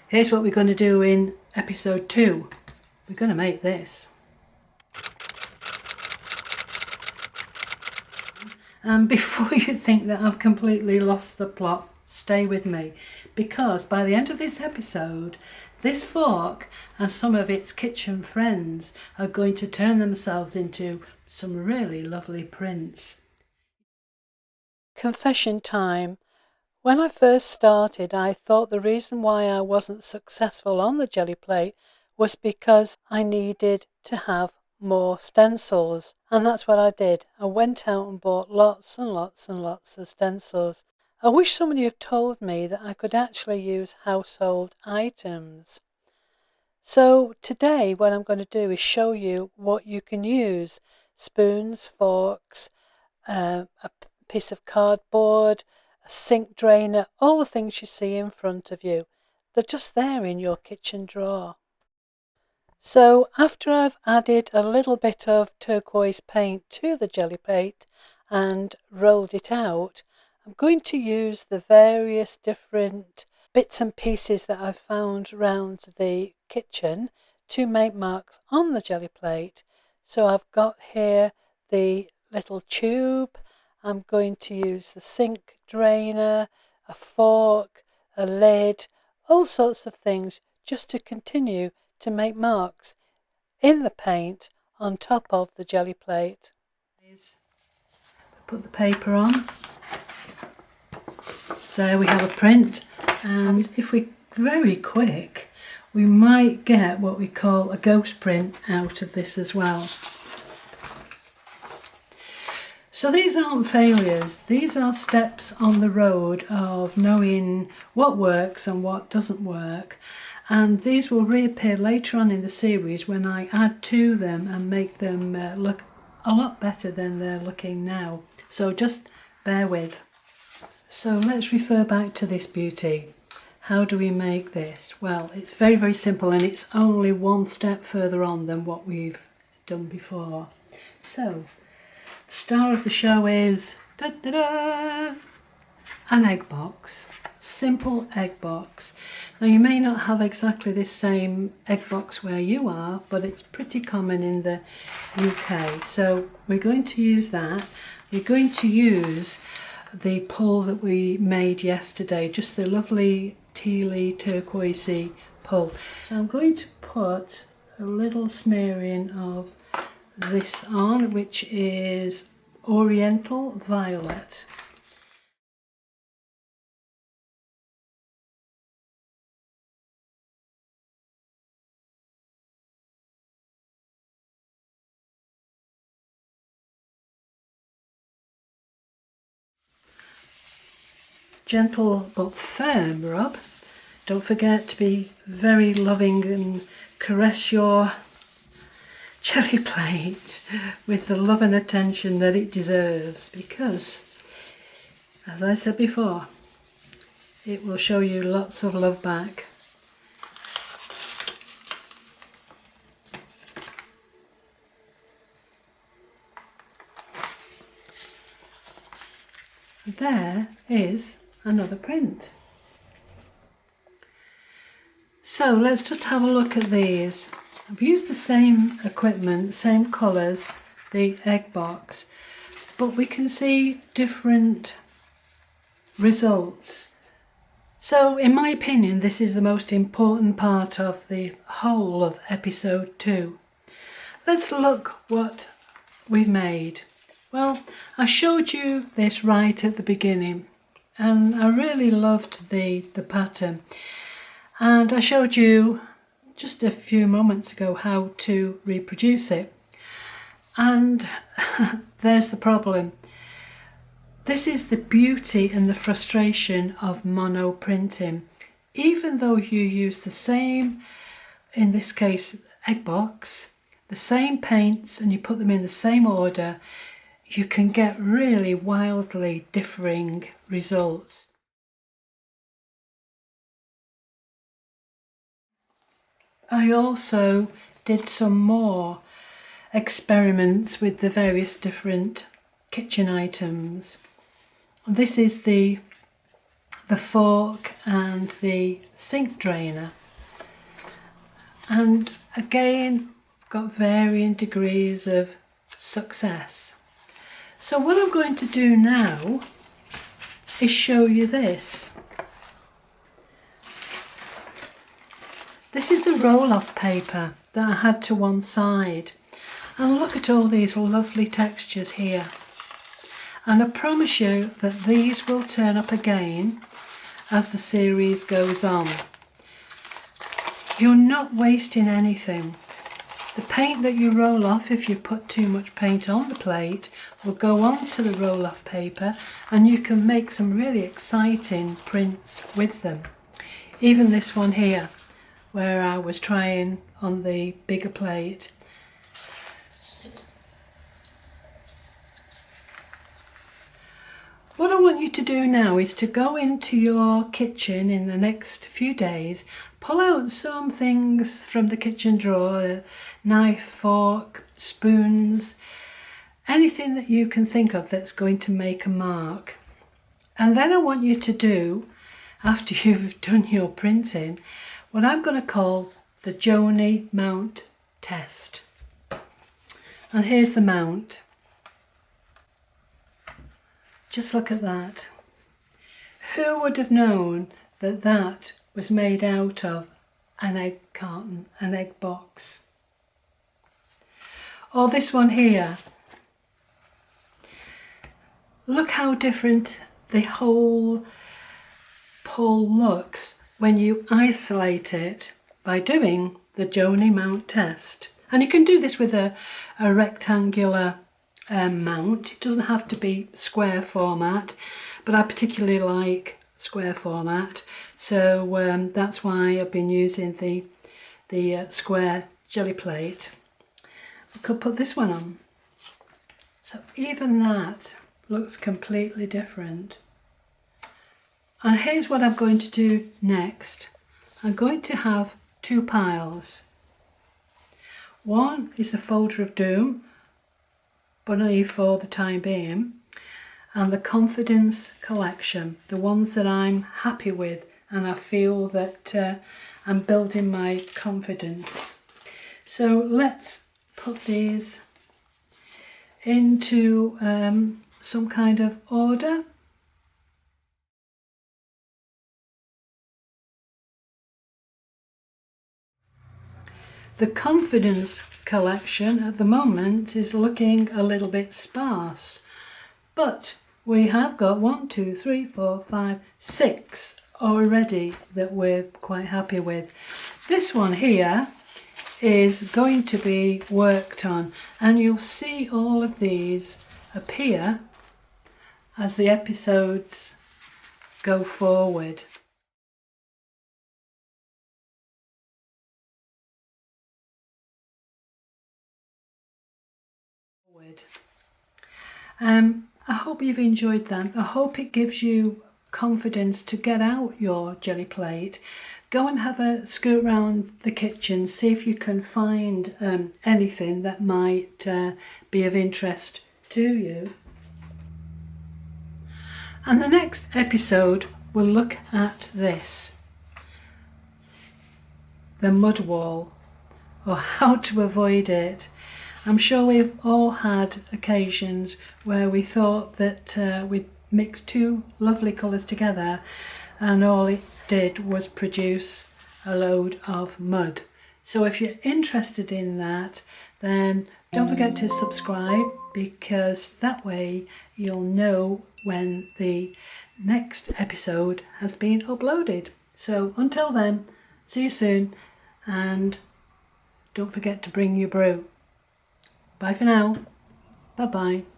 Here's what we're going to do in episode 2. We're going to make this. And before you think that I've completely lost the plot, stay with me, because by the end of this episode, this fork and some of its kitchen friends are going to turn themselves into some really lovely prints. Confession time. When I first started, I thought the reason why I wasn't successful on the Gelli plate was because I needed to have more stencils, and that's what I did. I went out and bought lots and lots and lots of stencils. I wish somebody had told me that I could actually use household items. So today what I'm going to do is show you what you can use: spoons, forks, a piece of cardboard, a sink drainer, all the things you see in front of you. They're just there in your kitchen drawer. So after I've added a little bit of turquoise paint to the Gelli plate and rolled it out, I'm going to use the various different bits and pieces that I've found around the kitchen to make marks on the Gelli plate. So I've got here the little tube. I'm going to use the sink drainer, a fork, a lid, all sorts of things just to continue to make marks in the paint on top of the Gelli plate. Put the paper on. So there we have a print, and if we're very quick, we might get what we call a ghost print out of this as well. So these aren't failures, these are steps on the road of knowing what works and what doesn't work, and these will reappear later on in the series when I add to them and make them look a lot better than they're looking now. So just bear with. So let's refer back to this beauty. How do we make this? Well, it's very, very simple, and it's only one step further on than what we've done before. So the star of the show is an egg box, simple egg box. Now you may not have exactly this same egg box where you are, but it's pretty common in the UK. So we're going to use that. We're going to use the pull that we made yesterday, just the lovely tealy turquoisey pull. So I'm going to put a little smearing of this on, which is Oriental Violet. Gentle but firm rub. Don't forget to be very loving and caress your Gelli plate with the love and attention that it deserves, because, as I said before, it will show you lots of love back. There is another print. So let's just have a look at these. I've used the same equipment, same colours, the egg box, but we can see different results. So in my opinion, this is the most important part of the whole of episode 2. Let's look what we've made. Well, I showed you this right at the beginning, and I really loved the pattern, and I showed you just a few moments ago how to reproduce it, and there's the problem. This is the beauty and the frustration of monoprinting. Even though you use the same, in this case egg box, the same paints, and you put them in the same order, you can get really wildly differing results. I also did some more experiments with the various different kitchen items. This is the the fork and the sink drainer. And again, got varying degrees of success. So what I'm going to do now is show you this. This is the roll-off paper that I had to one side. And look at all these lovely textures here. And I promise you that these will turn up again as the series goes on. You're not wasting anything. The paint that you roll off, if you put too much paint on the plate, will go onto the roll-off paper and you can make some really exciting prints with them. Even this one here, where I was trying on the bigger plate. What I want you to do now is to go into your kitchen in the next few days, pull out some things from the kitchen drawer, knife, fork, spoons, anything that you can think of that's going to make a mark. And then I want you to do, after you've done your printing, what I'm going to call the Joanie mount test. And here's the mount. Just look at that. Who would have known that that was made out of an egg carton, an egg box? Or this one here. Look how different the whole pull looks when you isolate it by doing the Joanie mount test. And you can do this with a rectangular mount. It doesn't have to be square format, but I particularly like square format, so that's why I've been using the square Gelli plate. I could put this one on, so even that looks completely different. And here's what I'm going to do next. I'm going to have two piles. One is the folder of doom, but only for the time being, and the confidence collection, the ones that I'm happy with and I feel that I'm building my confidence. So let's put these into some kind of order. The confidence collection at the moment is looking a little bit sparse, but we have got 1, 2, 3, 4, 5, 6 already that we're quite happy with. This one here is going to be worked on, and you'll see all of these appear as the episodes go forward. I hope you've enjoyed that. I hope it gives you confidence to get out your Gelli plate. Go and have a scoot around the kitchen, see if you can find anything that might be of interest to you. And the next episode will look at this, the mud wall, or how to avoid it. I'm sure we've all had occasions where we thought that we'd mixed two lovely colours together and all it did was produce a load of mud. So if you're interested in that, then don't forget to subscribe, because that way you'll know when the next episode has been uploaded. So until then, see you soon, and don't forget to bring your brew. Bye for now. Bye bye.